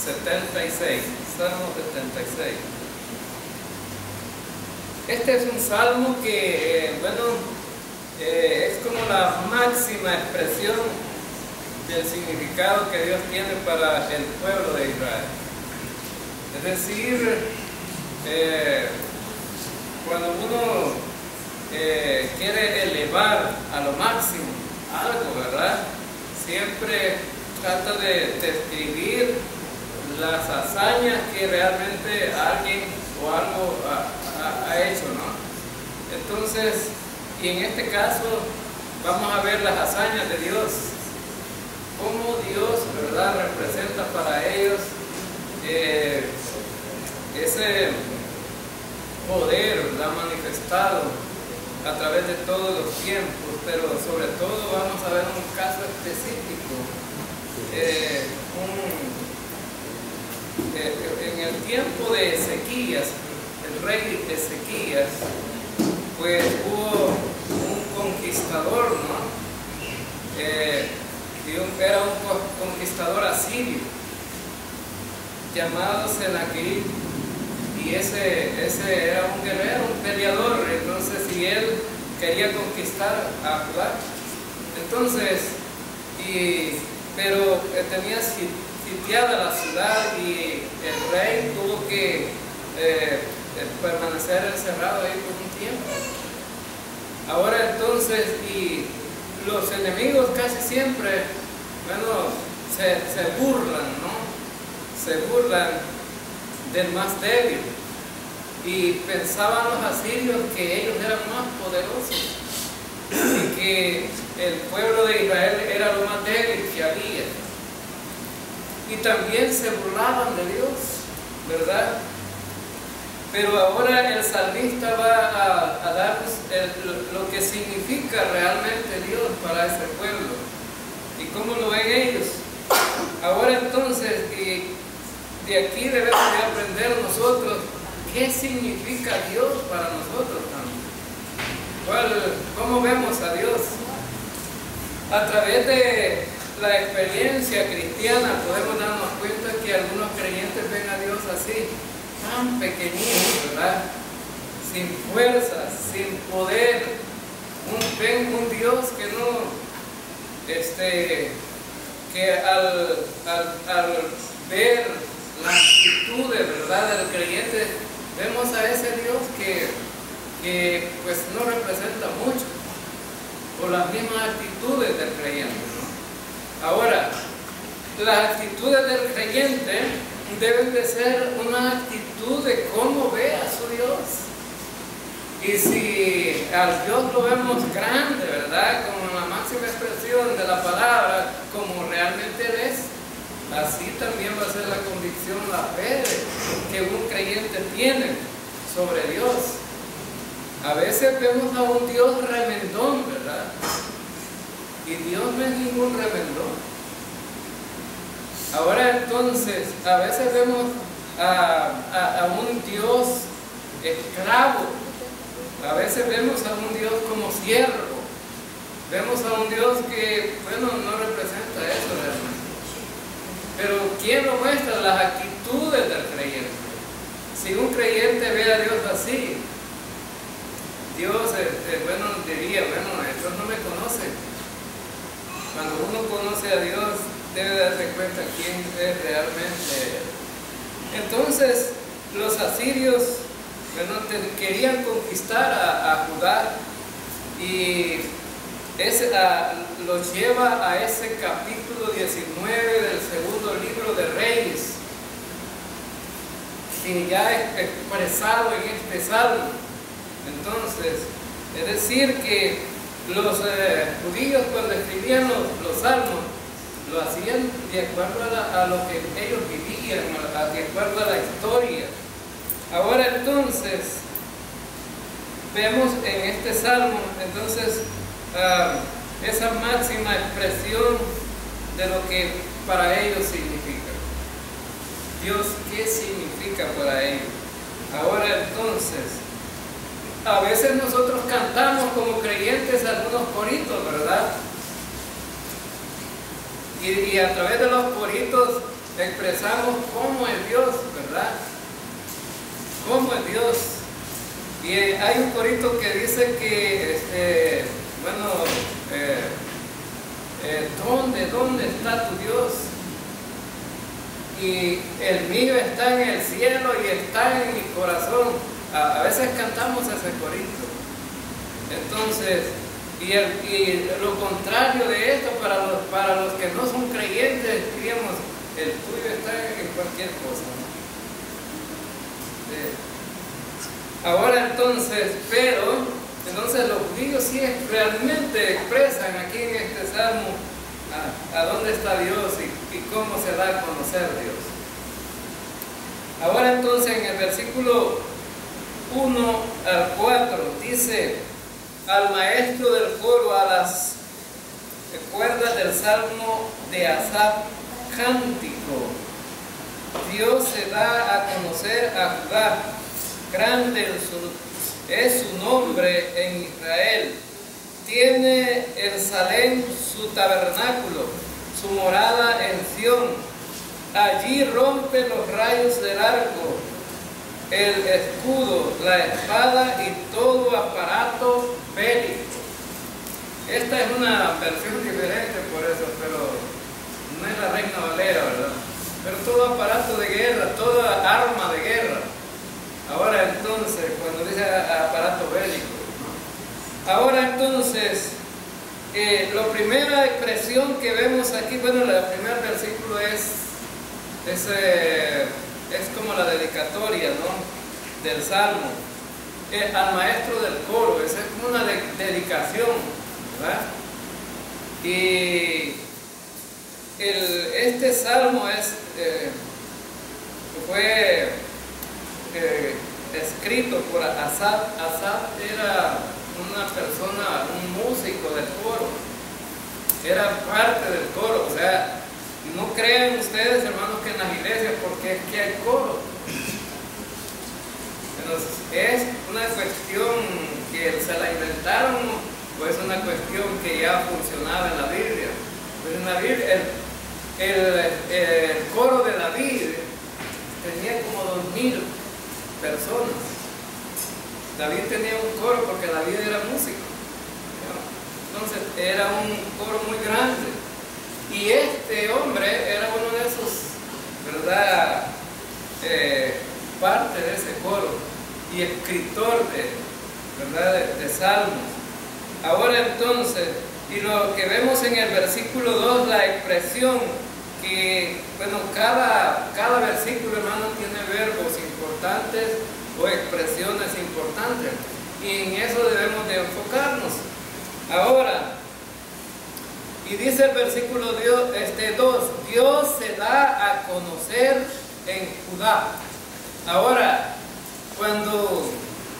76, Salmo 76. Este es un salmo que, es como la máxima expresión del significado que Dios tiene para el pueblo de Israel. Es decir, cuando uno quiere elevar a lo máximo algo, ¿verdad? Siempre trata de describir las hazañas que realmente alguien o algo ha hecho, ¿no? Entonces, y en este caso vamos a ver las hazañas de Dios, cómo Dios, ¿verdad?, representa para ellos ese poder, ¿verdad?, manifestado a través de todos los tiempos, pero sobre todo vamos a ver un caso específico. En el tiempo de Ezequías, el rey Ezequías, pues hubo un conquistador, ¿no? Era un conquistador asirio llamado Senaquerib, y ese era un guerrero, un peleador. Entonces, si él quería conquistar a Judá, entonces, pero tenía sitiada la ciudad, y el rey tuvo que permanecer encerrado ahí por un tiempo. Ahora entonces, y los enemigos casi siempre, se burlan, ¿no? Se burlan del más débil, y pensaban los asirios que ellos eran más poderosos y que el pueblo de Israel era lo más débil que había, y también se burlaban de Dios, ¿verdad? Pero ahora el salmista va a darnos lo que significa realmente Dios para ese pueblo y cómo lo ven ellos. Ahora entonces, de aquí debemos de aprender nosotros qué significa Dios para nosotros también. ¿Cómo vemos a Dios? A través de la experiencia cristiana podemos darnos cuenta que algunos creyentes ven a Dios así, tan pequeñito, ¿verdad? Sin fuerza, sin poder. Ven un Dios que no, que al ver la actitud de verdad del creyente, vemos a ese Dios que pues no representa mucho por las mismas actitudes del creyente, ¿no? Ahora, las actitudes del creyente deben de ser una actitud de cómo ve a su Dios. Y si al Dios lo vemos grande, ¿verdad?, como la máxima expresión de la palabra, como realmente Él es, así también va a ser la convicción, la fe que un creyente tiene sobre Dios. A veces vemos a un Dios remendón, ¿verdad? Y Dios no es ningún remendón. Ahora entonces, a veces vemos a un Dios esclavo. A veces vemos a un Dios como siervo. Vemos a un Dios que, no representa eso realmente. Pero ¿quién lo muestra? Las actitudes del creyente. Si un creyente ve a Dios así, Dios, diría, estos no me conocen. Cuando uno conoce a Dios, debe darse cuenta quién es realmente Él. Entonces, los asirios querían conquistar a Judá, y los lleva a ese capítulo 19 del segundo libro de Reyes, que ya es expresado en este salmo. Entonces, es decir que los judíos, cuando escribían los salmos, lo hacían de acuerdo a lo que ellos vivían, de acuerdo a la historia. Ahora entonces, vemos en este salmo, entonces, esa máxima expresión de lo que para ellos significa. Dios, ¿qué significa para ellos? Ahora entonces, a veces nosotros cantamos como creyentes algunos coritos, ¿verdad? Y a través de los coritos expresamos cómo es Dios, ¿verdad? ¿Cómo es Dios? Y hay un corito que dice que, ¿dónde está tu Dios? Y el mío está en el cielo y está en mi corazón. A veces cantamos ese corito. Entonces, y lo contrario de esto, para los que no son creyentes, diríamos, el tuyo está en cualquier cosa, ¿no? Ahora entonces, entonces los judíos sí realmente expresan aquí en este salmo a dónde está Dios y cómo se da a conocer Dios. Ahora entonces en el versículo 1 al 4 dice: al maestro del coro, a las cuerdas del salmo de Asaf, cántico. Dios se da a conocer a Judá, grande es su nombre en Israel. Tiene en Salem su tabernáculo, su morada en Sión. Allí rompe los rayos del arco, el escudo, la espada y todo aparato bélico. Esta es una versión diferente por eso, pero no es la Reina Valera, ¿verdad? Pero todo aparato de guerra, toda arma de guerra. Ahora entonces, cuando dice aparato bélico, ¿no? Ahora entonces, la primera expresión que vemos aquí, bueno, el primer versículo es como la dedicatoria, ¿no?, del salmo al maestro del coro. Esa es como una dedicación, ¿verdad? Y este salmo fue escrito por Asaf. Asaf era una persona, un músico del coro, era parte del coro. O sea, no crean ustedes, hermanos, que en las iglesias, porque es que hay coro. Entonces, es una cuestión que se la inventaron, o es una cuestión que ya funcionaba en la Biblia. Pues en la Biblia, el coro de David tenía como 2000 personas. David tenía un coro porque David era músico, ¿no? Entonces era un coro muy grande. Y este hombre era uno de esos, ¿verdad?, parte de ese coro y escritor de salmos. Ahora entonces, y lo que vemos en el versículo 2, la expresión que, bueno, cada versículo, hermano, tiene verbos importantes o expresiones importantes, y en eso debemos de enfocarnos. Ahora, y dice el versículo 2, Dios se da a conocer en Judá. Ahora, cuando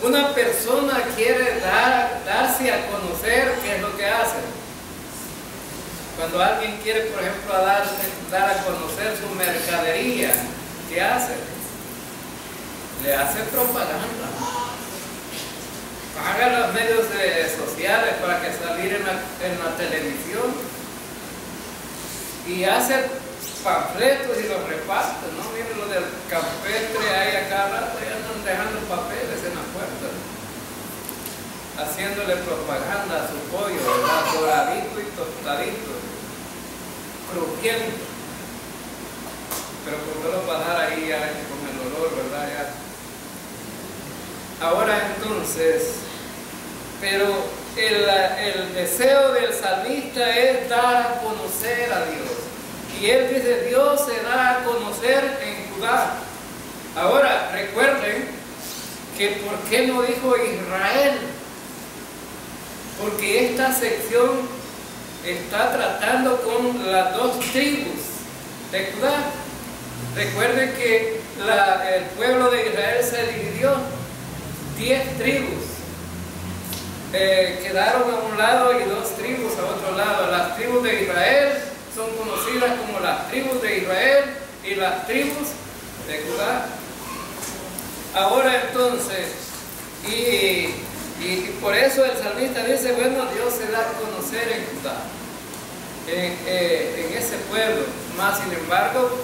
una persona quiere darse a conocer, ¿qué es lo que hace? Cuando alguien quiere, por ejemplo, dar a conocer su mercadería, ¿qué hace? Le hace propaganda. Paga los medios sociales para que salir en la televisión, y hace panfletos y los reparte, ¿no? Miren lo del campestre ahí a cada rato, y andan dejando papeles en la puerta, haciéndole propaganda a su pollo, ¿verdad?, doradito y tostadito, crujiente. Pero ¿por qué lo va a dejar ahí ya con el olor, verdad? Ya. Ahora entonces, pero el deseo del salmista es dar a conocer a Dios. Y él dice, Dios se da a conocer en Judá. Ahora, recuerden que ¿por qué no dijo Israel? Porque esta sección está tratando con las dos tribus de Judá. Recuerden que el pueblo de Israel se dividió, 10 tribus. Quedaron a un lado y 2 tribus a otro lado. Las tribus de Israel son conocidas como las tribus de Israel y las tribus de Judá. Ahora entonces, y por eso el salmista dice, bueno, Dios se da a conocer en Judá, en ese pueblo. Más sin embargo,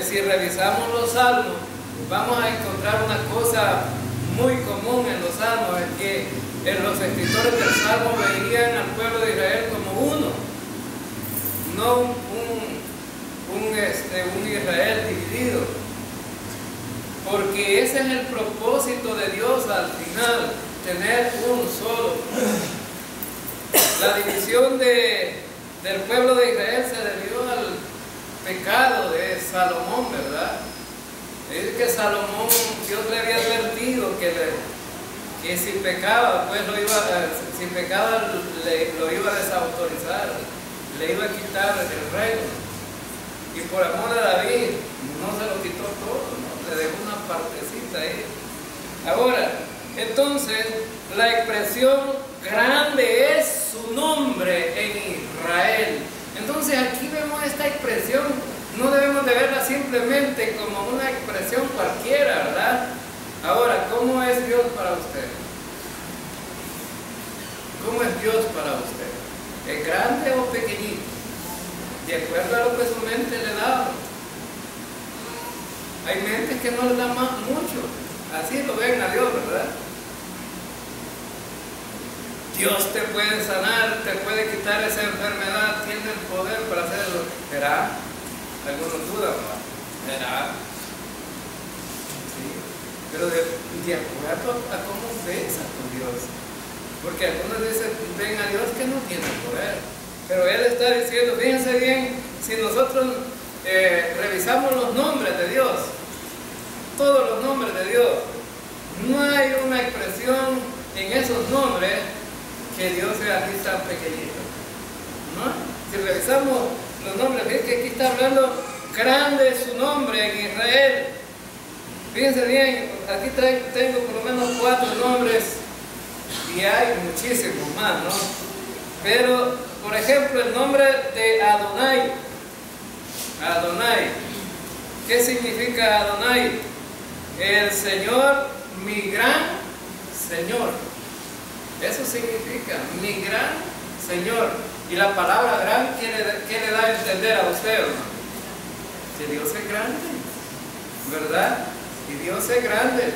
si revisamos los salmos, vamos a encontrar una cosa muy común en los salmos, es que los escritores del salmo veían al pueblo de Israel como uno, no un Israel dividido, porque ese es el propósito de Dios al final, tener uno solo. La división del pueblo de Israel se debió al pecado de Salomón, ¿verdad? Es que Salomón, Dios le había advertido que si pecaba, pues lo iba a desautorizar, le iba a quitar el reino. Y por amor a David, no se lo quitó todo, ¿no? Le dejó una partecita ahí. Ahora, entonces, la expresión grande es su nombre en Israel. Entonces aquí vemos esta expresión, no debemos de verla simplemente como una expresión cualquiera, ¿verdad? Ahora, ¿cómo es Dios para usted? ¿Cómo es Dios para usted? ¿Es grande o pequeñito? De acuerdo a lo que su mente le da. Hay mentes que no le dan mucho, así lo ven a Dios, ¿verdad? Dios te puede sanar, te puede quitar esa enfermedad, tiene el poder para hacerlo. ¿Será? Algunos dudan, ¿no? ¿Será? Sí. Pero de acuerdo a cómo ves a tu Dios. Porque algunos dicen, ven a Dios que no tiene poder. Pero Él está diciendo, fíjense bien, si nosotros revisamos los nombres de Dios, todos los nombres de Dios, no hay una expresión en esos nombres que Dios sea así tan pequeñito, ¿no? Si revisamos los nombres, ven que aquí está hablando grande es su nombre en Israel. Fíjense bien, aquí tengo por lo menos 4 nombres y hay muchísimos más, ¿no? Pero, por ejemplo, el nombre de Adonai. Adonai. ¿Qué significa Adonai? El Señor, mi gran Señor. Eso significa, mi gran Señor. Y la palabra gran, ¿qué le da a entender a usted, hermano? Que Dios es grande, ¿verdad? Y Dios es grande.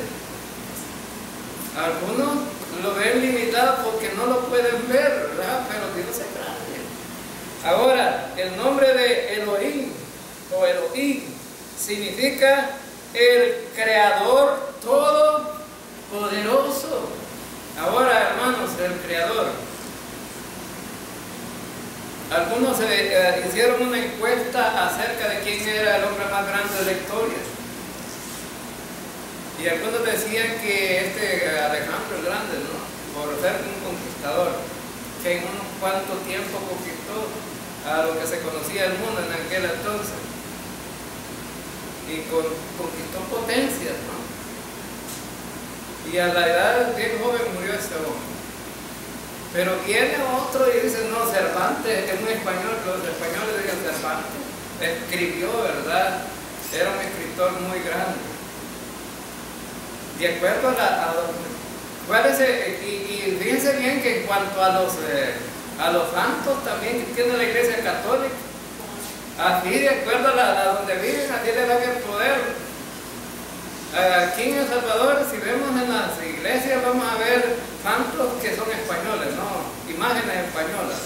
Algunos lo ven limitado porque no lo pueden ver, ¿verdad? Pero Dios es grande. Ahora, el nombre de Elohim o Elohim significa el Creador Todopoderoso. Ahora, hermanos, el Creador. Algunos hicieron una encuesta acerca de quién era el hombre más grande de la historia. Y algunos decían que Alejandro el Grande, ¿no? Por ser un conquistador, que en unos cuantos tiempo conquistó a lo que se conocía el mundo en aquel entonces. Y conquistó potencias, ¿no? Y a la edad bien joven murió ese hombre. Pero viene otro y dice, no, Cervantes, es un español, los españoles dicen Cervantes, escribió, ¿verdad? Era un escritor muy grande. De acuerdo y fíjense bien que en cuanto a los santos también que tiene la Iglesia Católica, así de acuerdo a donde viven, así le dan el poder. Aquí en El Salvador, si vemos en las iglesias, vamos a ver santos que son españoles, ¿no? Imágenes españolas.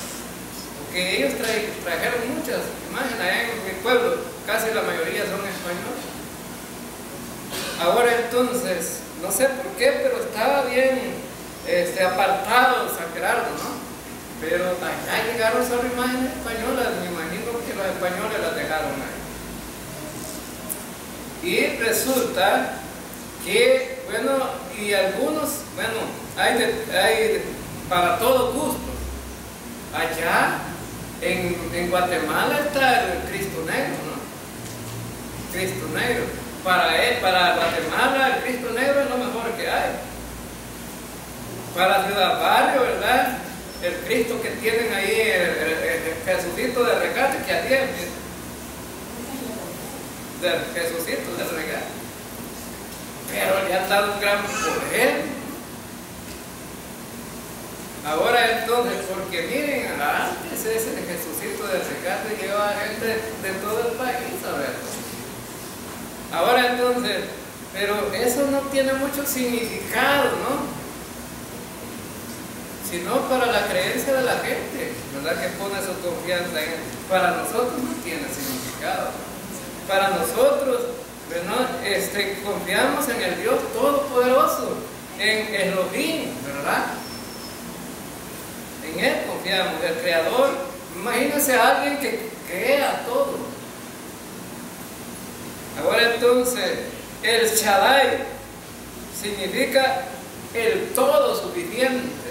Porque ellos trajeron muchas imágenes allá en mi pueblo, casi la mayoría son españoles. Ahora entonces, no sé por qué, pero estaba bien apartado San Gerardo, ¿no? Pero allá llegaron solo imágenes españolas, me imagino que los españoles las dejaron ahí. Y resulta que, bueno, y algunos, bueno, hay para todos gustos. Allá en Guatemala está el Cristo Negro, ¿no? Cristo Negro. Para Guatemala el Cristo Negro es lo mejor que hay. Para Ciudad Barrio, ¿verdad? El Cristo que tienen ahí, el Jesucito de Recate, que atiende. Del Jesucito del Recate. Pero le han dado un gran poder. Ahora entonces, porque miren, antes ese Jesucito del Recate llevaba gente de todo el país a ver. Ahora entonces, pero eso no tiene mucho significado, ¿no? Sino para la creencia de la gente, ¿verdad? Que pone su confianza en él. Para nosotros no tiene significado. Para nosotros, ¿verdad? Confiamos en el Dios Todopoderoso, en Elohim, ¿verdad? En Él confiamos, el Creador. Imagínense a alguien que crea todo. Ahora entonces, el Shaddai significa el todo suficiente.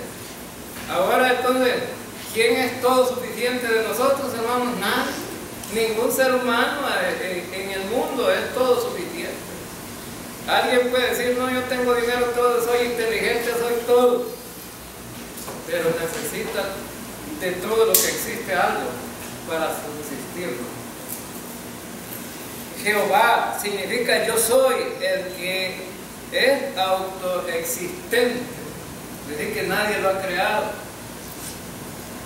Ahora entonces, ¿quién es todo suficiente de nosotros, hermanos? Nadie. Ningún ser humano en el mundo es todo suficiente. Alguien puede decir, no, yo tengo dinero todo, soy inteligente, soy todo. Pero necesita de todo lo que existe algo para subsistir, ¿no? Jehová significa yo soy el que es autoexistente, es decir, que nadie lo ha creado.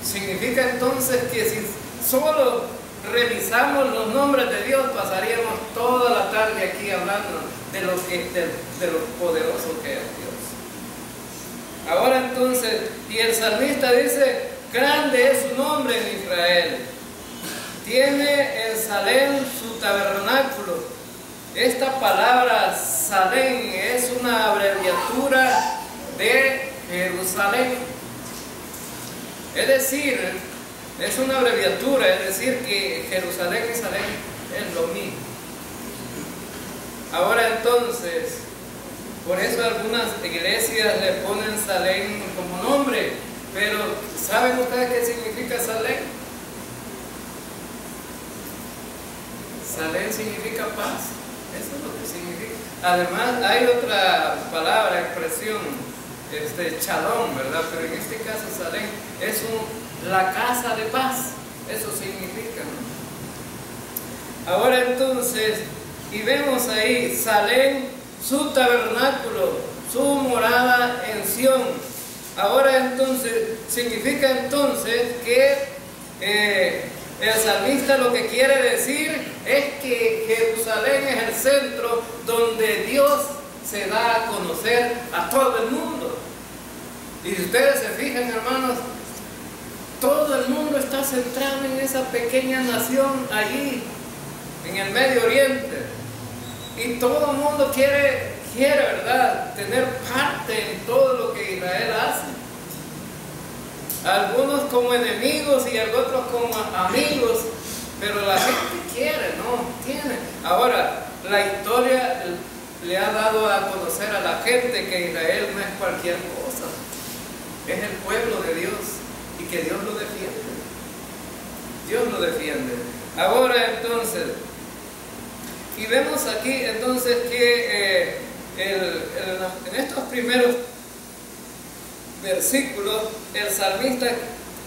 Significa entonces que si solo revisamos los nombres de Dios, pasaríamos toda la tarde aquí hablando de lo poderoso que es Dios. Ahora entonces, y el salmista dice, grande es su nombre en Israel. Tiene en Salem su tabernáculo. Esta palabra Salem es una abreviatura de Jerusalén. Es decir, es una abreviatura, es decir que Jerusalén y Salem es lo mismo. Ahora entonces, por eso algunas iglesias le ponen Salem como nombre, pero ¿saben ustedes qué significa Salem? Salem significa paz, eso es lo que significa. Además hay otra palabra, expresión, Shalom, ¿verdad? Pero en este caso Salem es la casa de paz, eso significa, ¿no? Ahora entonces, y vemos ahí Salem, su tabernáculo, su morada en Sión. Ahora entonces, significa entonces que el salmista lo que quiere decir es que Jerusalén es el centro donde Dios se da a conocer a todo el mundo. Y si ustedes se fijan, hermanos, todo el mundo está centrado en esa pequeña nación allí, en el Medio Oriente. Y todo el mundo quiere, ¿verdad?, tener parte en todo lo que Israel hace. Algunos como enemigos y otros como amigos, pero la gente quiere, ¿no? Tiene. Ahora, la historia le ha dado a conocer a la gente que Israel no es cualquier cosa, es el pueblo de Dios y que Dios lo defiende. Dios lo defiende. Ahora entonces, y vemos aquí entonces que en estos primeros versículos el salmista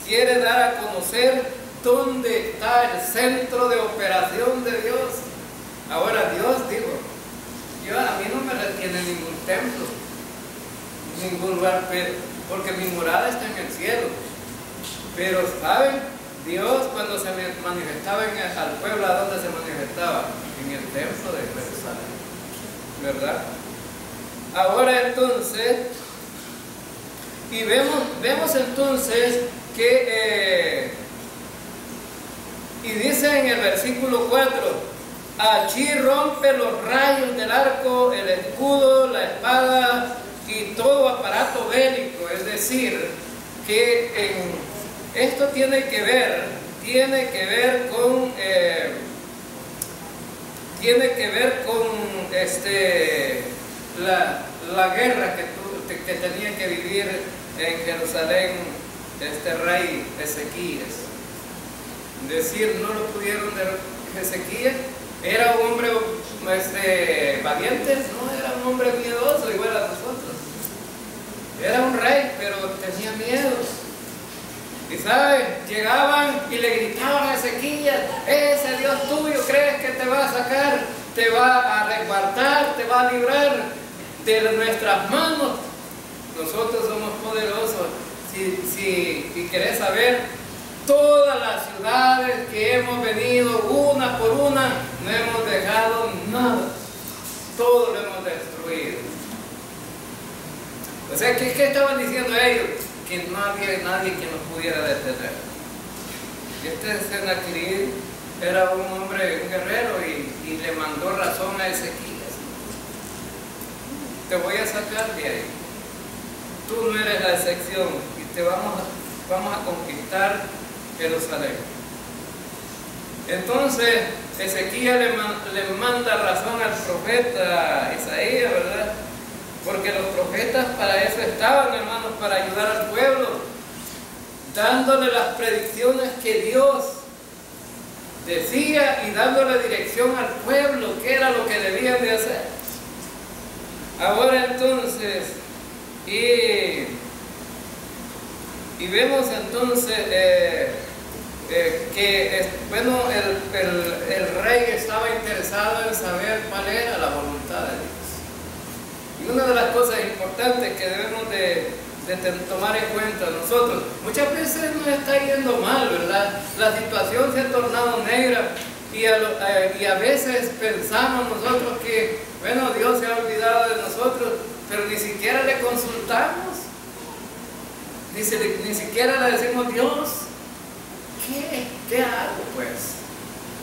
quiere dar a conocer dónde está el centro de operación de Dios. Ahora Dios dijo, a mí no me retiene ningún templo, ningún lugar, porque mi morada está en el cielo. Pero ¿saben? Dios cuando se manifestaba al pueblo, ¿a dónde se manifestaba? En el templo de Jerusalén, ¿verdad? Ahora entonces, y vemos entonces que, y dice en el versículo 4, allí rompe los rayos del arco, el escudo, la espada y todo aparato bélico. Es decir, que esto tiene que ver con la guerra que tenía que vivir en Jerusalén este rey Ezequías. Es decir, no lo pudieron de Ezequías. Era un hombre valiente, no era un hombre miedoso igual a nosotros. Era un rey, pero tenía miedo. Y saben, llegaban y le gritaban a Ezequías, ese Dios tuyo, ¿crees que te va a sacar? Te va a resguardar, te va a librar de nuestras manos. Nosotros somos poderosos. Si querés saber, todas las ciudades que hemos venido una por una, no hemos dejado nada. O sea, ¿qué estaban diciendo ellos? Que no había nadie que nos pudiera detener. Este Senaquerib era un hombre, un guerrero, y le mandó razón a Ezequías. Te voy a sacar de ahí. Tú no eres la excepción y te vamos a conquistar Jerusalén. Entonces Ezequías le manda razón al profeta Isaías, ¿verdad? Porque los profetas para eso estaban, hermanos, para ayudar al pueblo, dándole las predicciones que Dios decía y dándole dirección al pueblo, qué era lo que debían de hacer. Ahora entonces, y vemos entonces que bueno, el rey estaba interesado en saber cuál era la voluntad de Dios. Y una de las cosas importantes que debemos de tomar en cuenta nosotros, muchas veces nos está yendo mal, ¿verdad? La situación se ha tornado negra y a veces pensamos nosotros que, bueno, Dios se ha olvidado de nosotros, pero ni siquiera le consultamos, ni siquiera le decimos: Dios, ¿qué hago pues?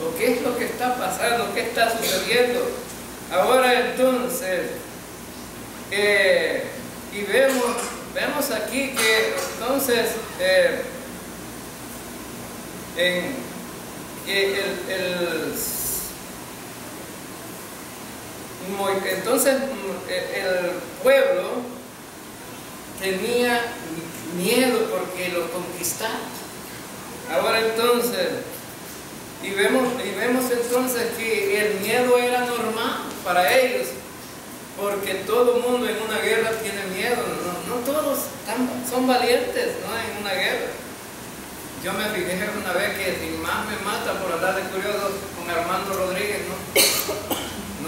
¿O qué es lo que está pasando? ¿Qué está sucediendo? Ahora entonces, y vemos aquí que entonces entonces el pueblo tenía miedo porque lo conquistaron. Ahora entonces, y vemos entonces que el miedo era normal para ellos, porque todo el mundo en una guerra tiene miedo. No todos son valientes, ¿no? En una guerra. Yo me fijé una vez que si más me mata por hablar de curioso con Armando Rodríguez, ¿no?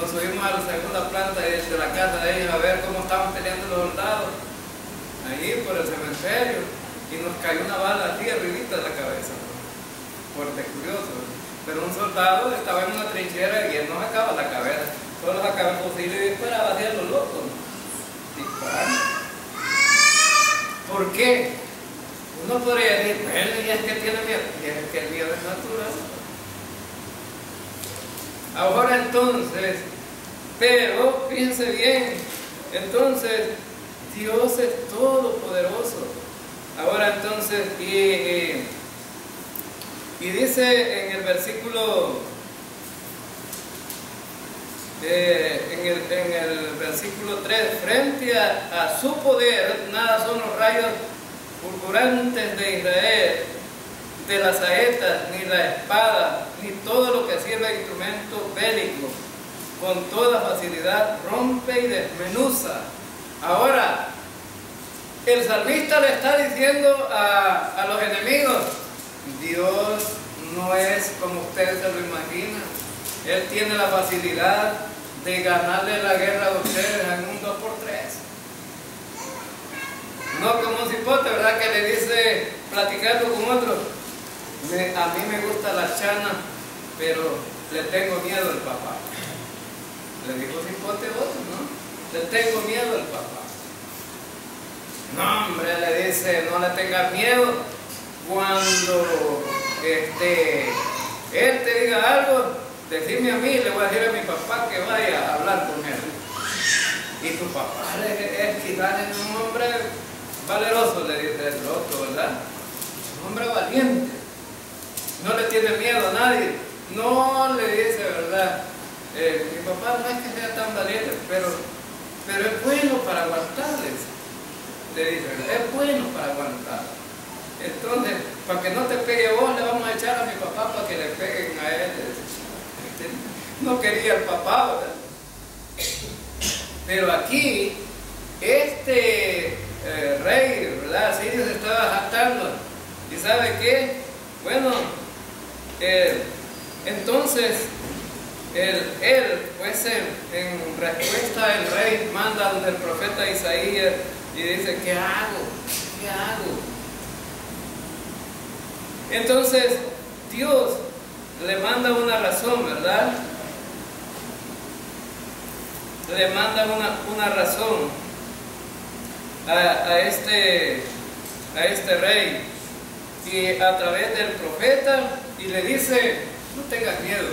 Nos subimos a la segunda planta de la casa de ellos a ver cómo estaban peleando los soldados allí por el cementerio, y nos cayó una bala así arribita de la cabeza, ¿no? Fuerte, curioso. Pero un soldado estaba en una trinchera y él no sacaba la cabeza, solo sacaba el fusil y disparaba hacia los locos, ¿no? Disparando. ¿Por qué? Uno podría decir: bueno, y es que tiene miedo, y es que el miedo es natural. Ahora entonces, pero fíjense bien, entonces Dios es todopoderoso. Ahora entonces, y dice en el versículo, en el versículo 3, frente a su poder nada son los rayos fulgurantes de Israel, de las saetas, ni la espada, ni todo lo que sirve de instrumento bélico, con toda facilidad rompe y desmenuza. Ahora, el salmista le está diciendo a los enemigos: Dios no es como ustedes se lo imaginan. Él tiene la facilidad de ganarle la guerra a ustedes en un 2x3. No como un cipote, ¿verdad? Que le dice, platicando con otro: a mí me gusta la chana, pero le tengo miedo al papá. Le dijo cipote otro, ¿no? Le tengo miedo al papá. No, hombre, le dice: no le tengas miedo. Cuando él te diga algo, decime a mí, le voy a decir a mi papá que vaya a hablar con él. Y tu papá es quizás un hombre valeroso, le dice el otro, ¿verdad? Un hombre valiente. No le tiene miedo a nadie. No le dice, ¿verdad? Mi papá no es que sea tan valiente, pero es bueno para aguantarles. Le dice: es bueno para aguantar. Entonces, para que no te pegue vos, le vamos a echar a mi papá para que le peguen a él. No quería el papá, ¿verdad? Pero aquí, rey, ¿verdad? Sirio se estaba jactando. ¿Y sabe qué? Bueno, entonces, pues en respuesta, el rey manda donde el profeta Isaías y dice: ¿qué hago? ¿Qué hago? Entonces, Dios le manda una razón, ¿verdad? Le manda una razón. a este rey, y a través del profeta, y le dice: no tengas miedo,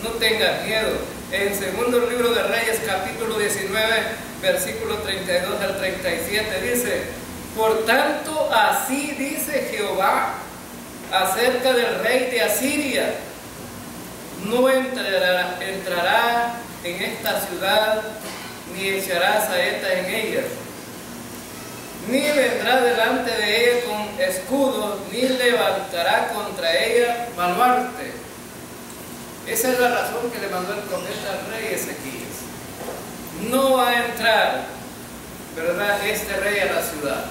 no tengas miedo. En segundo libro de Reyes, capítulo 19, versículo 32 al 37, dice: por tanto, así dice Jehová acerca del rey de Asiria: no entrará en esta ciudad, ni echará saetas en ella, ni vendrá delante de ella con escudo, ni levantará contra ella baluarte. Esa es la razón que le mandó el profeta al rey Ezequías. No va a entrar, ¿verdad?, este rey a la ciudad.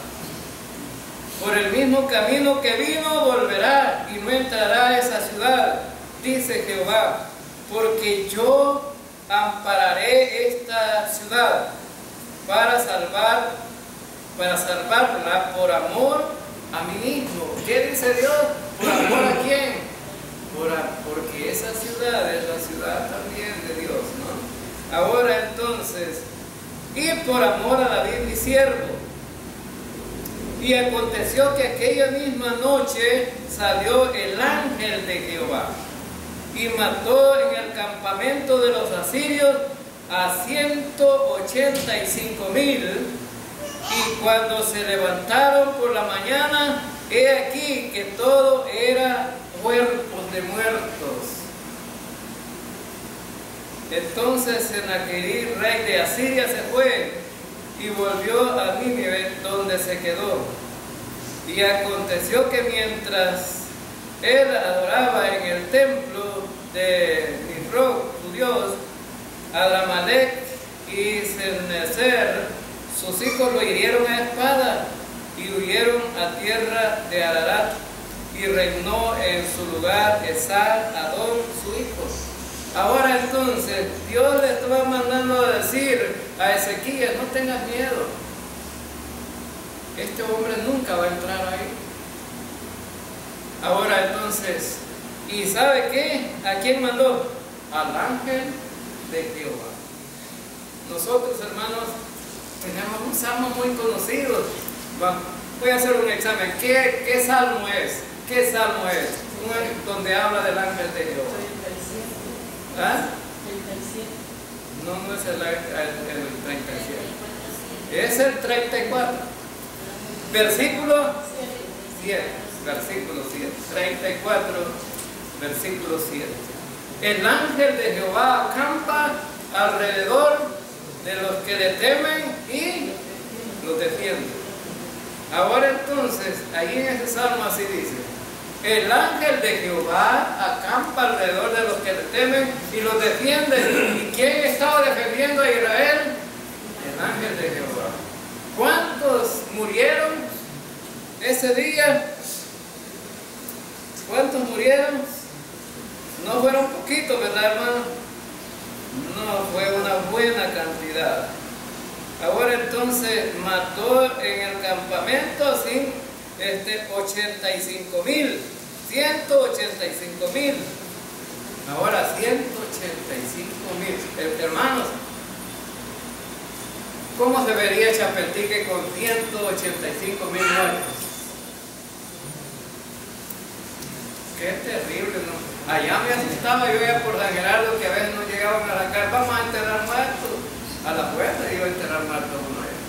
Por el mismo camino que vino volverá, y no entrará a esa ciudad, dice Jehová, porque yo ampararé esta ciudad para salvarla por amor a mí mismo. ¿Qué dice Dios? ¿Por amor a quién? Porque esa ciudad es la ciudad también de Dios, ¿no? Ahora entonces, y por amor a David mi siervo. Y aconteció que aquella misma noche salió el ángel de Jehová y mató en el campamento de los asirios a 185,000. Y cuando se levantaron por la mañana, he aquí que todo era cuerpos de muertos. Entonces Senaquerib, rey de Asiria, se fue y volvió a Nínive, donde se quedó. Y aconteció que mientras él adoraba en el templo de Nisroch, su dios, Adramelech y Sarneser, sus hijos lo hirieron a espada y huyeron a tierra de Ararat, y reinó en su lugar Esar-Adón, su hijo. Ahora entonces, Dios le estaba mandando a decir a Ezequías: no tengas miedo, este hombre nunca va a entrar ahí. Ahora entonces, ¿y sabe qué? ¿A quién mandó? Al ángel de Jehová. Nosotros, hermanos, tenemos un salmo muy conocido. Voy a hacer un examen. ¿Qué salmo es? ¿Qué salmo es? Donde habla del ángel de Jehová. ¿Ah? No, no es el 37. Es el 34. Versículo 7. Versículo 7. 34, versículo 7. El ángel de Jehová acampa alrededor de los que le temen y los defiende. Ahora entonces, ahí en ese salmo así dice: el ángel de Jehová acampa alrededor de los que le temen y los defiende. ¿Y quién estaba defendiendo a Israel? El ángel de Jehová. ¿Cuántos murieron ese día? ¿Cuántos murieron? No fueron poquitos, ¿verdad, hermano? No, fue una buena cantidad. Ahora entonces mató en el campamento 85,000. 185,000. Ahora 185,000. Hermanos, ¿cómo se vería Chapeltique con 185,000 muertos? Qué terrible, ¿no? Allá me asustaba yo ya por San Gerardo, que a veces no llegaban a la casa: vamos a enterrar muertos. A la puerta iba a enterrar muertos uno allá.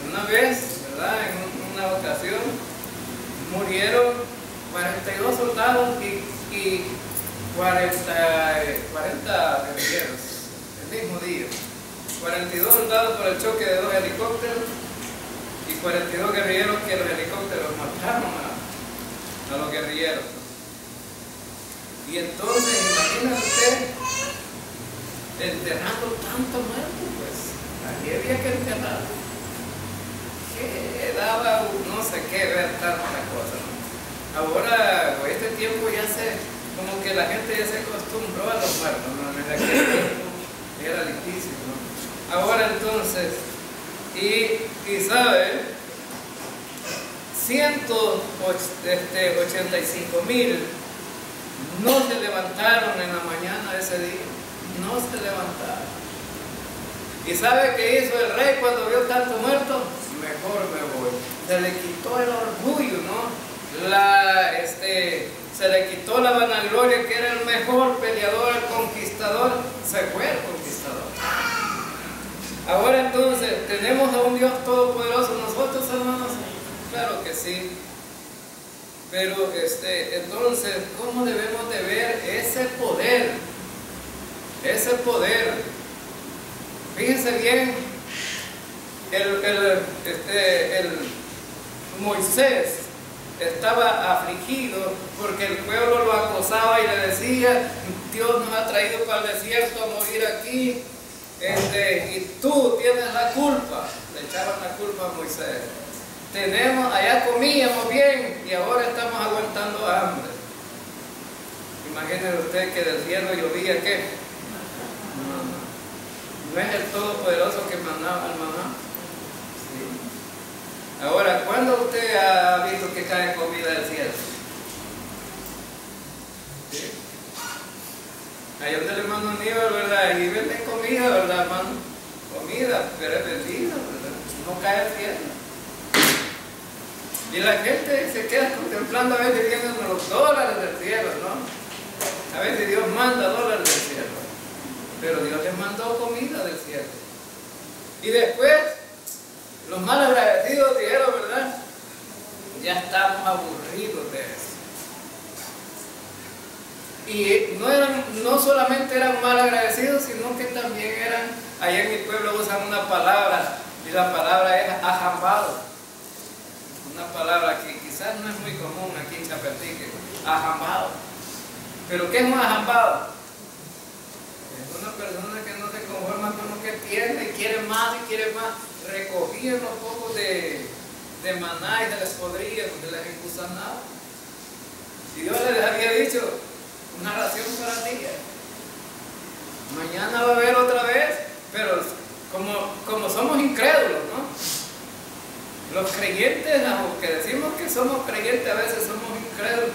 Una vez, ¿verdad?, en una ocasión, murieron 42 soldados y 40 guerrilleros el mismo día. 42 soldados por el choque de 2 helicópteros y 42 guerrilleros que los helicópteros mataron a los guerrilleros. Y entonces, imagínate usted enterrando tanto muertos, pues allí había que enterrar. Que daba no sé qué ver tanta cosa, ¿no? Ahora, este tiempo ya como que la gente ya se acostumbró a los muertos, ¿no? En aquel tiempo era difícil, ¿no? Ahora entonces, y sabe, 185,000 no se levantaron en la mañana de ese día. No se levantaron. ¿Y sabe qué hizo el rey cuando vio tanto muerto? Mejor me voy. Se le quitó el orgullo, ¿no? Se le quitó la vanagloria, que era el mejor peleador, el conquistador. Se fue el conquistador. Ahora entonces, ¿tenemos a un Dios todopoderoso nosotros, hermanos? Claro que sí. Pero entonces, ¿cómo debemos de ver ese poder? Ese poder. Fíjense bien, el Moisés estaba afligido porque el pueblo lo acosaba y le decía: Dios nos ha traído para el desierto a morir aquí, y tú tienes la culpa. Le echaban la culpa a Moisés. Allá comíamos bien y ahora estamos aguantando hambre. Imagínense usted que del cielo llovía, ¿qué? ¿No es el Todopoderoso que mandaba el maná? Sí. Ahora, ¿cuándo usted ha visto que cae comida del cielo? ¿Sí? Allá donde el hermano Aníbal, ¿verdad? Y venden comida, ¿verdad, hermano? Comida, pero es bendita, ¿verdad? No cae al cielo. Y la gente se queda contemplando, a veces viendo los dólares del cielo, ¿no? A veces Dios manda dólares del cielo, pero Dios les mandó comida del cielo. Y después, los mal agradecidos dijeron, ¿verdad? Ya estamos aburridos de eso. Y no solamente eran mal agradecidos, sino que también allá en mi pueblo usan una palabra, y la palabra es ajambado. Una palabra que quizás no es muy común aquí en Chapertique, ajambado. ¿Pero qué es un ajambado? Es una persona que no se conforma con lo que tiene, y quiere más y quiere más. Recogían los pocos de maná y se les podría, no se les incusa nada. Y Dios les había dicho: una ración para el día. Mañana va a haber otra vez, pero como somos incrédulos, ¿no? Los creyentes, aunque decimos que somos creyentes, a veces somos incrédulos.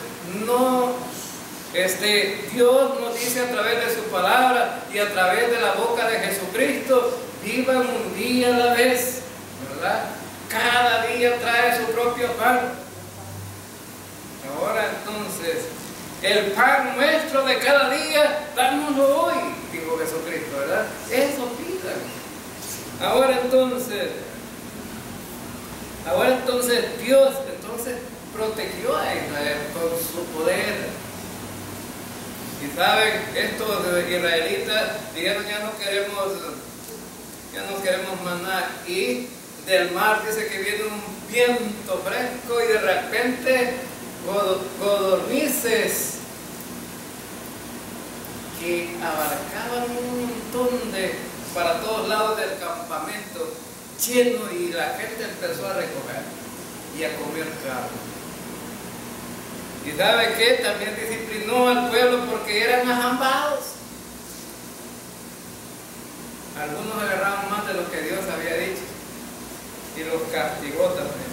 No, Dios nos dice a través de su palabra y a través de la boca de Jesucristo: vivan un día a la vez, ¿verdad? Cada día trae su propio pan. Ahora entonces, el pan nuestro de cada día, dámoslo hoy, dijo Jesucristo, ¿verdad? Eso pidan. Ahora entonces Dios protegió a Israel con su poder. Y saben, estos israelitas dijeron: ya no queremos maná. Y del mar dice que viene un viento fresco y de repente codornices que abarcaban un montón para todos lados del campamento, lleno, y la gente empezó a recoger y a comer carne. ¿Y sabe qué? También disciplinó al pueblo porque eran ajambados. Algunos agarraron más de lo que Dios había dicho y los castigó también.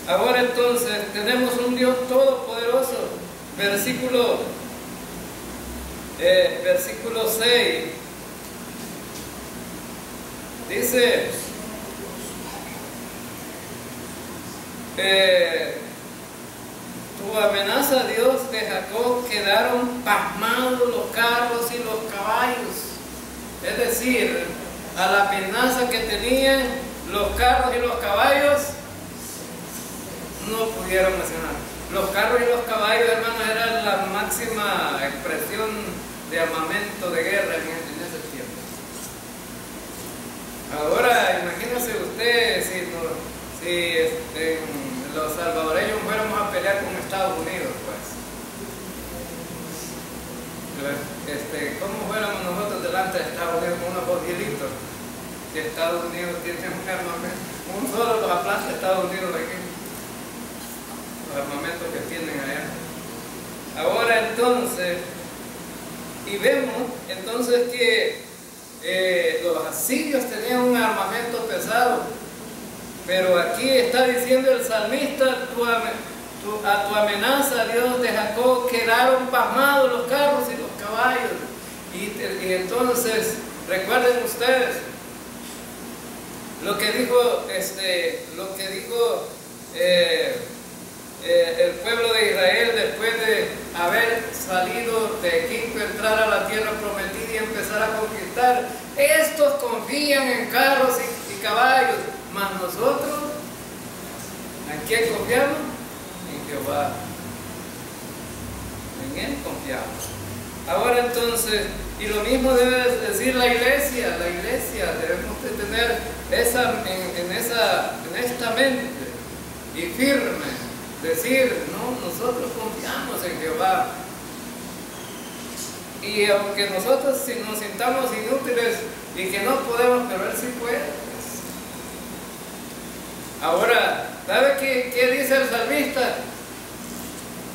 Ahora entonces tenemos un Dios todopoderoso. Versículo 6 dice: tu amenaza, Dios de Jacob, quedaron pasmados los carros y los caballos. Es decir, a la amenaza que tenían los carros y los caballos, no pudieron mencionar. Los carros y los caballos, hermanos, eran la máxima expresión de armamento de guerra en ese tiempo. Ahora, imagínense usted si los salvadoreños fuéramos a pelear con Estados Unidos, pues. ¿Cómo fuéramos nosotros delante de Estados Unidos con unos botilitos? Si Estados Unidos tiene un armamento, un solo los aplasta Estados Unidos aquí. Los armamentos que tienen allá. Ahora entonces, y vemos entonces que los asirios tenían un armamento pesado, pero aquí está diciendo el salmista: a tu amenaza, Dios de Jacob, quedaron pasmados los carros y los caballos. Y entonces, recuerden ustedes, lo que dijo el pueblo de Israel después de haber salido de Egipto, entrar a la tierra prometida y empezar a conquistar. Estos confían en carros y caballos, mas nosotros, ¿en quién confiamos? En Jehová. En Él confiamos. Ahora entonces, y lo mismo debe decir la iglesia, debemos de tener en esta mente y firme, decir, no, nosotros confiamos en Jehová. Y aunque nosotros si nos sintamos inútiles y que no podemos, pero Él sí puede. Ahora, ¿sabe qué dice el salmista?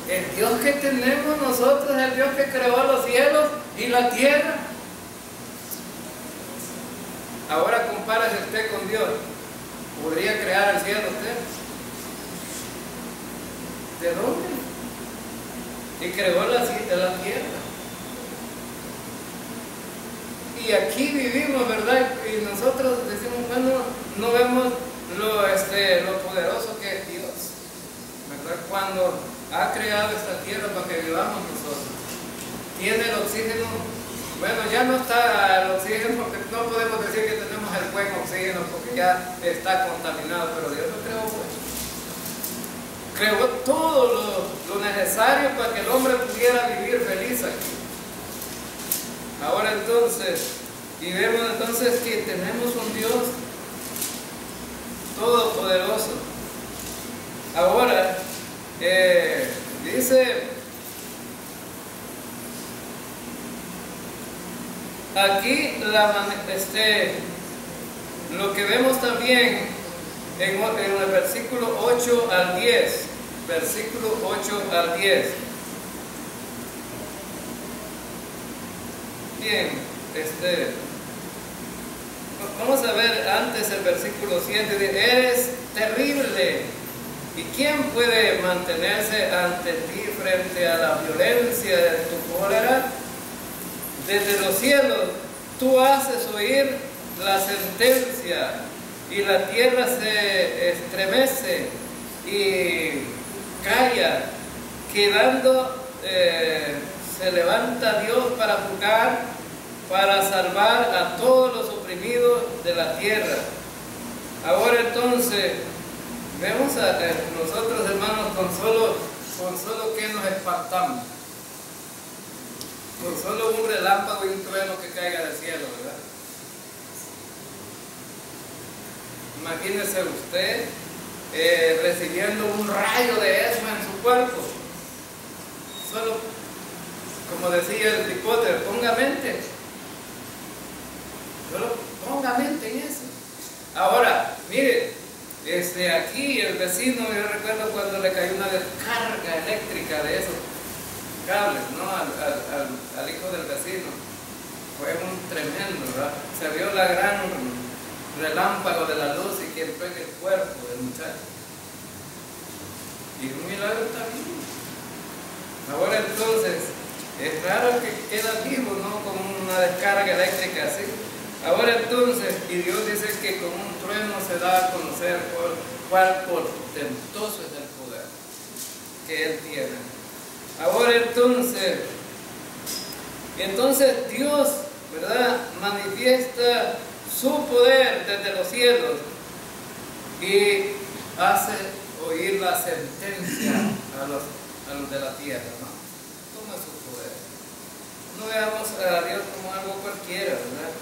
El Dios que tenemos nosotros es el Dios que creó los cielos y la tierra. Ahora compárese usted con Dios. ¿Podría crear el cielo usted? ¿De dónde? Y creó la tierra. Y aquí vivimos, ¿verdad? Y nosotros decimos, bueno, no vemos lo poderoso que es Dios, ¿verdad? Cuando ha creado esta tierra para que vivamos nosotros. Tiene el oxígeno, bueno, ya no está el oxígeno, porque no podemos decir que tenemos el buen oxígeno porque ya está contaminado, pero Dios lo creó bueno. Creó todo lo necesario para que el hombre pudiera vivir feliz aquí. Ahora entonces, y vemos entonces que tenemos un Dios todopoderoso. Ahora, dice aquí lo que vemos también en el versículo 8 al 10, versículo 8 al 10. Bien, vamos a ver antes el versículo 7, dice, eres terrible, ¿y quién puede mantenerse ante ti frente a la violencia de tu cólera? Desde los cielos tú haces oír la sentencia, y la tierra se estremece y calla, quedando se levanta Dios para juzgar, para salvar a todos los oprimidos de la tierra. Ahora entonces, vemos a nosotros, hermanos, con solo que nos espantamos, con solo un relámpago y un trueno que caiga del cielo, ¿verdad? Imagínese usted recibiendo un rayo de eso en su cuerpo. Solo, como decía el Harry Potter, ponga mente. Solo ponga mente en eso. Ahora, mire, aquí el vecino, yo recuerdo cuando le cayó una descarga eléctrica de esos cables, ¿no? al hijo del vecino. Fue un tremendo, ¿verdad? Se vio la gran relámpago de la luz y que fue el cuerpo del muchacho. Y un milagro también. Ahora entonces, es raro que queda vivo, ¿no? Con una descarga eléctrica así. Ahora entonces, y Dios dice que con un trueno se da a conocer cuál portentoso es el poder que Él tiene. Ahora entonces Dios, ¿verdad?, manifiesta su poder desde los cielos y hace oír la sentencia a los de la tierra, ¿no? Toma su poder. No veamos a Dios como algo cualquiera, ¿verdad?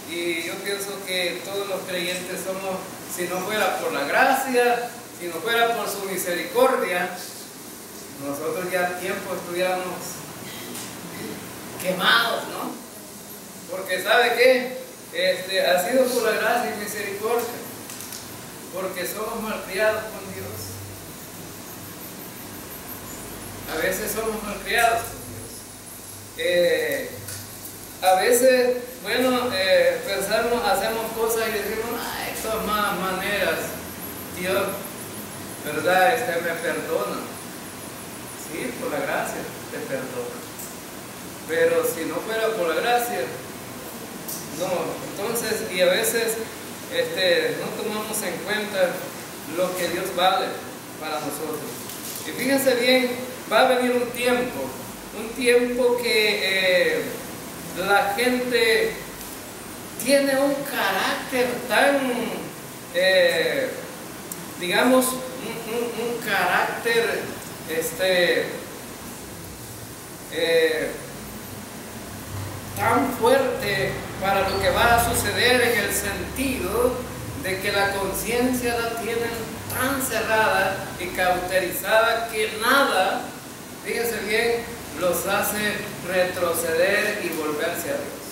Y yo pienso que todos los creyentes somos, si no fuera por la gracia, si no fuera por su misericordia, nosotros ya a tiempo estuviéramos quemados, ¿no? Porque ¿sabe qué? Ha sido por la gracia y misericordia, porque somos malcriados con Dios. A veces somos malcriados con Dios. A veces, bueno, pensamos, hacemos cosas y decimos, ay, de todas maneras, Dios, ¿verdad? Me perdona. Sí, por la gracia te perdona. Pero si no fuera por la gracia, no. Entonces, y a veces no tomamos en cuenta lo que Dios vale para nosotros. Y fíjense bien, va a venir un tiempo que la gente tiene un carácter tan, digamos, un carácter tan fuerte para lo que va a suceder, en el sentido de que la conciencia la tienen tan cerrada y cauterizada que nada, fíjense bien, los hace retroceder y volverse a Dios.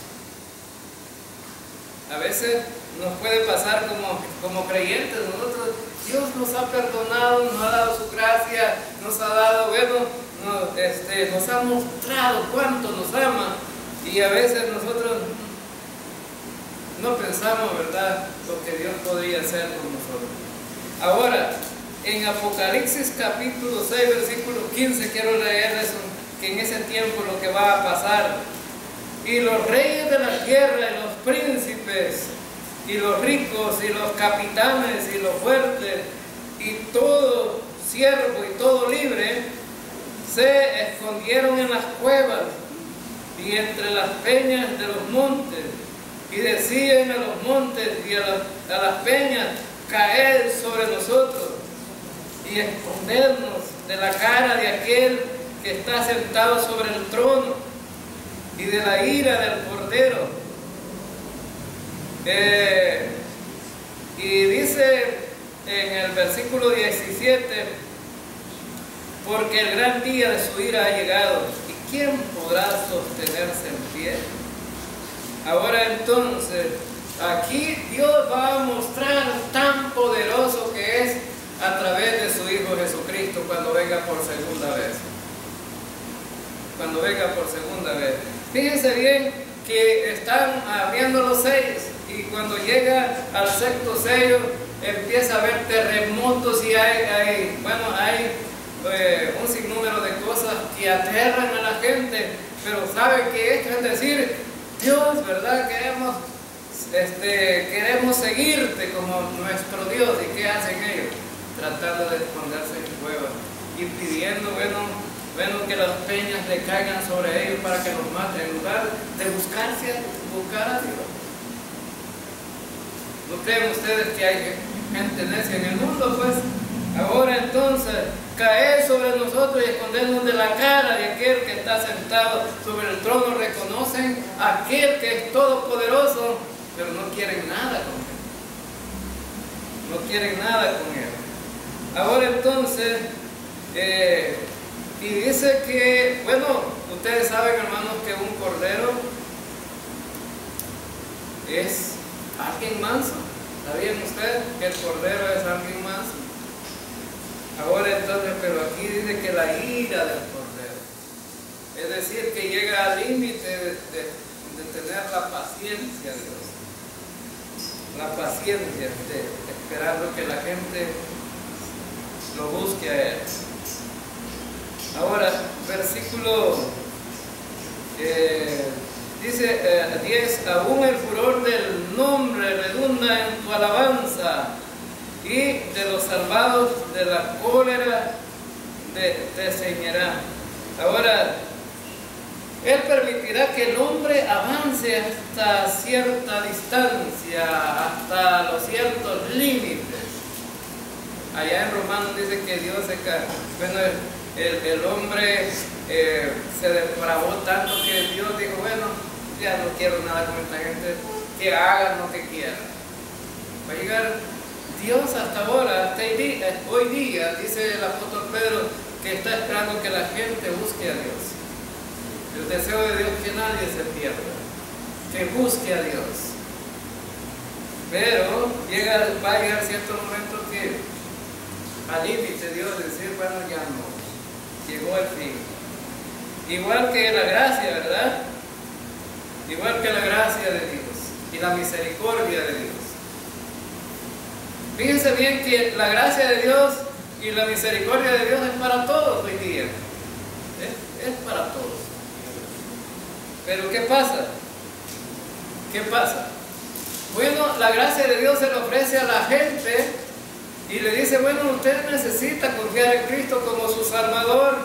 A veces nos puede pasar como creyentes, nosotros, Dios nos ha perdonado, nos ha dado su gracia, nos ha dado, bueno, nos ha mostrado cuánto nos ama, y a veces nosotros no pensamos, ¿verdad?, lo que Dios podría hacer con nosotros. Ahora, en Apocalipsis capítulo 6, versículo 15, quiero leer eso, que en ese tiempo lo que va a pasar. Y los reyes de la tierra, y los príncipes, y los ricos, y los capitanes, y los fuertes, y todo siervo y todo libre, se escondieron en las cuevas y entre las peñas de los montes, y decían a los montes y a las peñas: caed sobre nosotros y escondernos de la cara de aquel que está sentado sobre el trono y de la ira del Cordero. Y dice en el versículo 17: porque el gran día de su ira ha llegado, ¿y quién podrá sostenerse en pie? Ahora entonces, aquí Dios va a mostrar tan poderoso que es a través de su Hijo Jesucristo cuando venga por segunda vez. Cuando venga por segunda vez. Fíjense bien que están abriendo los sellos, y cuando llega al sexto sello empieza a haber terremotos, y hay un sinnúmero de cosas que aterran a la gente, pero ¿sabe qué es? Es decir, Dios, ¿verdad? Queremos seguirte como nuestro Dios. ¿Y qué hacen ellos? Tratando de esconderse en cuevas y pidiendo, bueno, que las peñas le caigan sobre ellos para que los maten, en lugar de buscar a Dios. ¿No creen ustedes que hay gente necia en el mundo? Pues ahora entonces, caer sobre nosotros y escondernos de la cara de aquel que está sentado sobre el trono. Reconocen a aquel que es todopoderoso, pero no quieren nada con él. No quieren nada con él. Ahora entonces, y dice que, bueno, ustedes saben, hermanos, que un cordero es alguien manso. ¿Sabían ustedes que el cordero es alguien manso? Ahora entonces, pero aquí dice que la ira del cordero, es decir, que llega al límite de tener la paciencia de Dios, la paciencia esperando que la gente lo busque a Él. Ahora, versículo dice 10: aún el furor del nombre redunda en tu alabanza, y de los salvados de la cólera te ceñirá. Ahora, Él permitirá que el hombre avance hasta cierta distancia, hasta los ciertos límites. Allá en Romanos dice que Dios el hombre se depravó tanto que Dios dijo: bueno, ya no quiero nada con esta gente, que hagan lo que quieran. Va a llegar Dios hasta ahora, hasta hoy día, dice el apóstol Pedro, que está esperando que la gente busque a Dios. El deseo de Dios es que nadie se pierda, que busque a Dios. Pero va a llegar cierto momento que al límite Dios decir: bueno, ya no, llegó el fin. Igual que la gracia, ¿verdad? Igual que la gracia de Dios y la misericordia de Dios. Fíjense bien que la gracia de Dios y la misericordia de Dios es para todos hoy día. Es para todos. Pero ¿qué pasa? ¿Qué pasa? Bueno, la gracia de Dios se le ofrece a la gente y le dice, bueno, usted necesita confiar en Cristo como su Salvador.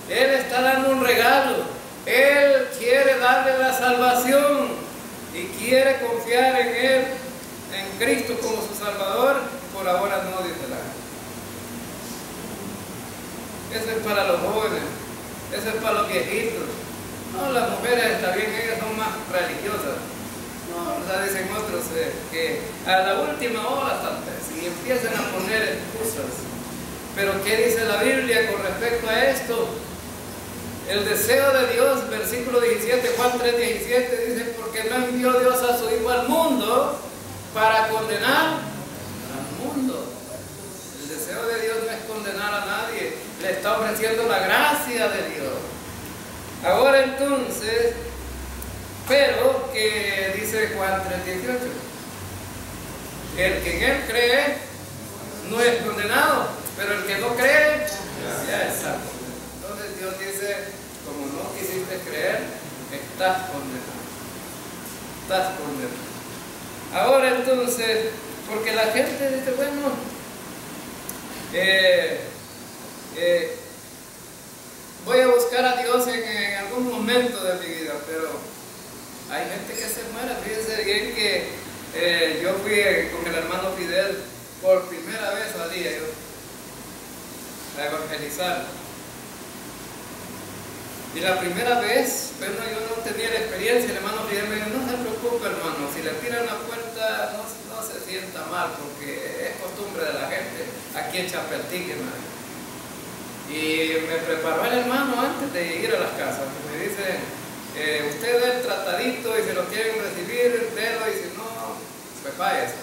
Él está dando un regalo. Él quiere darle la salvación y quiere confiar en Él, en Cristo como su Salvador. Por ahora no, dice la gente. Eso es para los jóvenes, eso es para los viejitos. No, las mujeres está bien, ellas son más religiosas. No, o sea, dicen otros que a la última hora tal vez, y empiezan a poner excusas. Pero ¿qué dice la Biblia con respecto a esto? El deseo de Dios, versículo 17, Juan 3:17, dice, porque no envió Dios a su Hijo al mundo para condenar al mundo. El deseo de Dios no es condenar a nadie, le está ofreciendo la gracia de Dios. Ahora entonces, pero que dice Juan 3:18, el que en Él cree no es condenado, pero el que no cree ya es salvo. Entonces Dios dice, como no quisiste creer, estás condenado. Estás condenado. Ahora entonces, porque la gente dice, bueno, voy a buscar a Dios en algún momento de mi vida, pero hay gente que se muere. Fíjense bien que yo fui con el hermano Fidel por primera vez salí yo a evangelizar. Y la primera vez, bueno, yo no tenía la experiencia. El hermano Fidel me dijo, no se preocupe, hermano, si le tiran la puerta no se sienta mal, porque es costumbre de la gente aquí en Chapeltique. Y me preparó el hermano antes de ir a las casas. Me dice, usted da el tratadito y si lo quieren recibir, délo, y si no, pues váyase.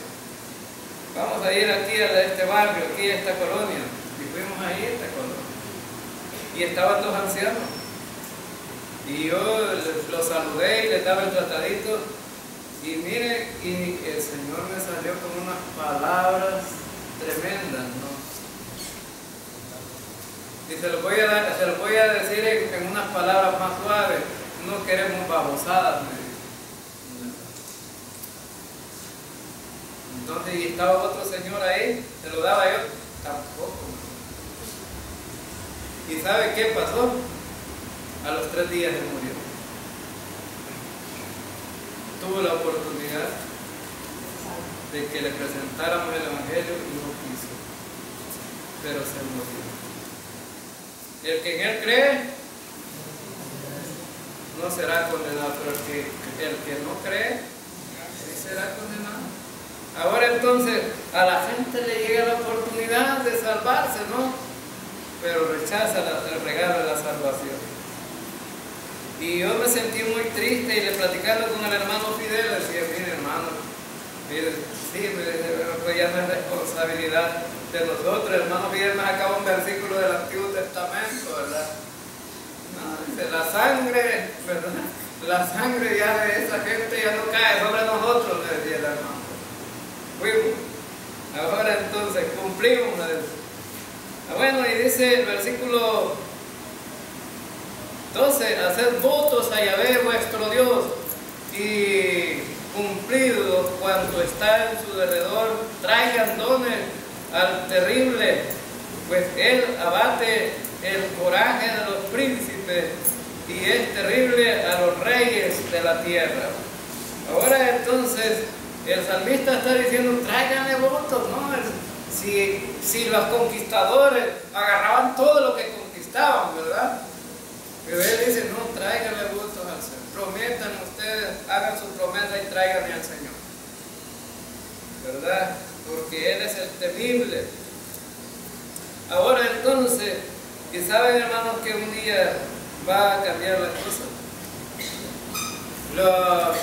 Vamos a ir aquí a este barrio, aquí a esta colonia. Y fuimos ahí a esta colonia. Y estaban dos ancianos. Y yo los saludé y les daba el tratadito. Y mire, y el Señor me salió con unas palabras tremendas, ¿no? Y se lo voy a decir en unas palabras más suaves. No queremos babosadas, me dijo. Entonces, y estaba otro señor ahí, se lo daba yo, tampoco. ¿Y sabe qué pasó? A los 3 días se murió. Tuvo la oportunidad de que le presentáramos el Evangelio y no quiso, pero se murió. El que en Él cree no será condenado, pero el que no cree sí será condenado. Ahora entonces a la gente le llega la oportunidad de salvarse, ¿no? Pero rechaza el regalo de la salvación. Y yo me sentí muy triste y le platicando con el hermano Fidel, decía, mire hermano, mire, sí, pues ya no es responsabilidad de nosotros. El hermano Fidel me acaba un versículo del Antiguo Testamento, ¿verdad? No, dice, la sangre, ¿verdad? La sangre ya de esa gente ya no cae sobre nosotros, le decía el hermano. Fuimos. Ahora entonces cumplimos. Bueno, y dice el versículo 12, hacer votos a Yahvé vuestro Dios y cumplidos cuanto está en su derredor, traigan dones al terrible, pues él abate el coraje de los príncipes y es terrible a los reyes de la tierra. Ahora entonces el salmista está diciendo, tráiganle votos, ¿no? Si los conquistadores agarraban todo lo que conquistaban, ¿verdad? Pero él dice, no, tráiganle votos al Señor. Prometan ustedes, hagan su promesa y tráiganle al Señor. ¿Verdad? Porque Él es el temible. Ahora entonces, y saben hermanos que un día va a cambiar la cosa.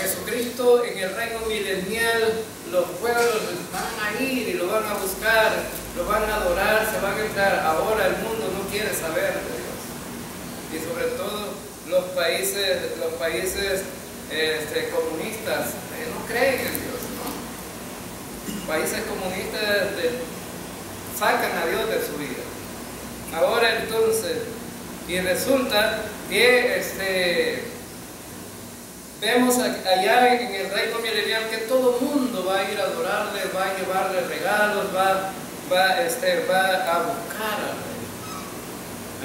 Jesucristo en el reino milenial, los pueblos van a ir y lo van a buscar, lo van a adorar, se van a entrar. Ahora el mundo no quiere saber de Dios. Y sobre todo los países comunistas no creen en Dios, ¿no? Países comunistas sacan a Dios de su vida. Ahora entonces, y resulta que vemos allá en el reino milenial que todo mundo va a ir a adorarle, va a llevarle regalos, va a buscar al rey.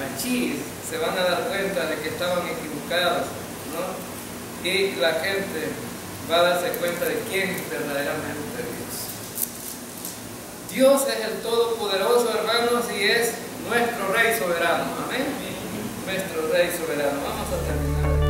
Allí se van a dar cuenta de que estaban equivocados, ¿no? Y la gente va a darse cuenta de quién es verdaderamente Dios. Dios es el Todopoderoso, hermanos, y es nuestro Rey soberano. Amén. Nuestro Rey soberano. Vamos a terminar.